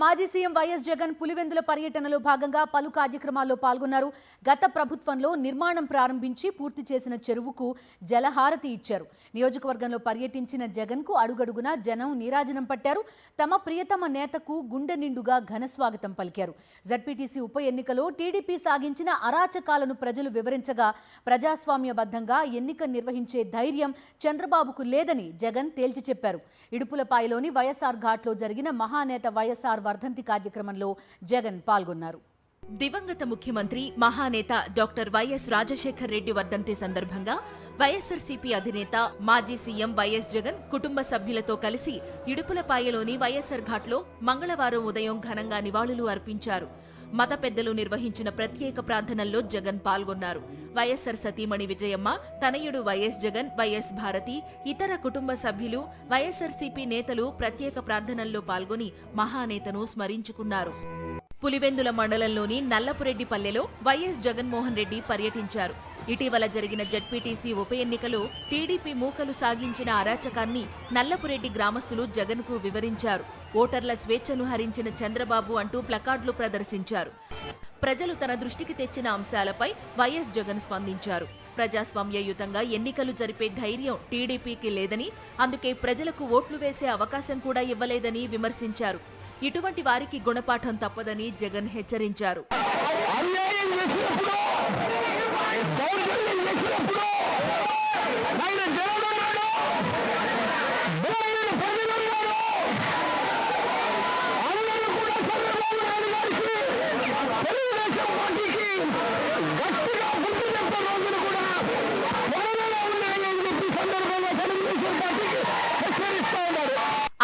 మాజీ CM YS Jagan Pulivendula పర్యటనలో భాగంగా పలు కార్యక్రమాల్లో పాల్గొన్నారు. గత ప్రభుత్వంలో నిర్మాణం ప్రారంభించి పూర్తి చేసిన చెరువుకు జలహారతి ఇచ్చారు. నియోజకవర్గంలో పర్యటించిన జగన్కు అడుగడుగునా జనం నీరాజనం పట్టారు. తమ ప్రియతమ నేతకు గుండె నిండుగా ఘనస్వాగతం పలికారు. జడ్పీటీసీ ఉప ఎన్నికలో టీడీపీ సాగించిన అరాచకాలను ప్రజలు వివరించగా ప్రజాస్వామ్యబద్ధంగా ఎన్నిక నిర్వహించే ధైర్యం చంద్రబాబుకు లేదని జగన్ తేల్చి చెప్పారు. ఇడుపులపాయలోని వైఎస్ఆర్ ఘాట్లో జరిగిన మహానేత వైఎస్ఆర్ వర్ధంతి కార్యక్రమంలో జగన్ పాల్గొన్నారు. దివంగత ముఖ్యమంత్రి మహానేత డాక్టర్ వైఎస్ రాజశేఖర్ రెడ్డి వర్ధంతి సందర్భంగా వైఎస్ఆర్సీపీ అధినేత మాజీ సీఎం వైఎస్ జగన్ కుటుంబ సభ్యులతో కలిసి ఇడుపులపాయలోని వైఎస్ఆర్ ఘాట్లో మంగళవారం ఉదయం ఘనంగా నివాళులు అర్పించారు. మత పెద్దలు నిర్వహించిన ప్రత్యేక ప్రార్థనల్లో జగన్ పాల్గొన్నారు. వైఎస్ఆర్ సతీమణి విజయమ్మ, తనయుడు వైఎస్ జగన్, వైఎస్ భారతి, ఇతర కుటుంబ సభ్యులు, వైఎస్ఆర్సీపీ నేతలు ప్రత్యేక ప్రార్థనల్లో పాల్గొని మహానేతను స్మరించుకున్నారు. పులివెందుల మండలంలోని నల్లపురెడ్డిపల్లెలో వైఎస్ జగన్మోహన్ రెడ్డి పర్యటించారు. ఇటీవల జరిగిన జడ్పీటీసీ ఉప ఎన్నికలో టీడీపీ మూకలు సాగించిన అరాచకాన్ని నల్లపురెడ్డి గ్రామస్తులు జగన్కు వివరించారు. ఓటర్ల స్వేచ్ఛను హరించిన చంద్రబాబు అంటూ ప్లకార్డులు ప్రదర్శించారు. ప్రజలు తన దృష్టికి తెచ్చిన అంశాలపై వైఎస్ జగన్ స్పందించారు. ప్రజాస్వామ్యయుతంగా ఎన్నికలు జరిపే ధైర్యం టీడీపీకి లేదని, అందుకే ప్రజలకు ఓట్లు వేసే అవకాశం కూడా ఇవ్వలేదని విమర్శించారు. ఇటువంటి వారికి గుణపాఠం తప్పదని జగన్ హెచ్చరించారు.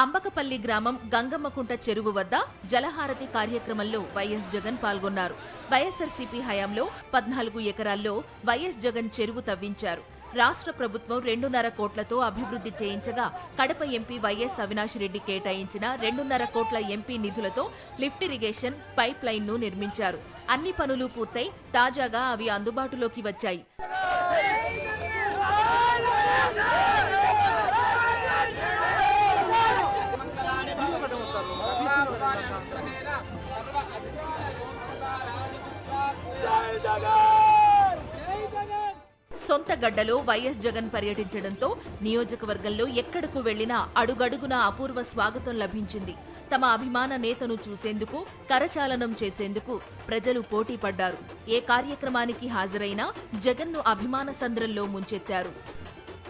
అంబకపల్లి గ్రామం గంగమ్మకుంట చెరువు వద్ద జలహారతి కార్యక్రమంలో వైఎస్ జగన్ పాల్గొన్నారు. వైఎస్ఆర్సీపీ హయాంలో 14 ఎకరాల్లో వైఎస్ జగన్ చెరువు తవ్వించారు. రాష్ట్ర ప్రభుత్వం 2.5 కోట్లతో అభివృద్ధి చేయించగా కడప ఎంపీ వైఎస్ అవినాష్ రెడ్డి కేటాయించిన 2.5 కోట్ల ఎంపీ నిధులతో లిఫ్ట్ ఇరిగేషన్ పైప్ లైన్ ను నిర్మించారు. అన్ని పనులు పూర్తయి తాజాగా అవి అందుబాటులోకి వచ్చాయి. సొంత గడ్డలో వైఎస్ జగన్ పర్యటించడంతో నియోజకవర్గంలో ఎక్కడకు వెళ్లినా అడుగడుగునా అపూర్వ స్వాగతం లభించింది. తమ అభిమాన నేతను చూసేందుకు, కరచాలనం చేసేందుకు ప్రజలు పోటీ పడ్డారు. ఏ కార్యక్రమానికి హాజరైనా జగన్ను అభిమాన సంద్రంలో ముంచెత్తారు.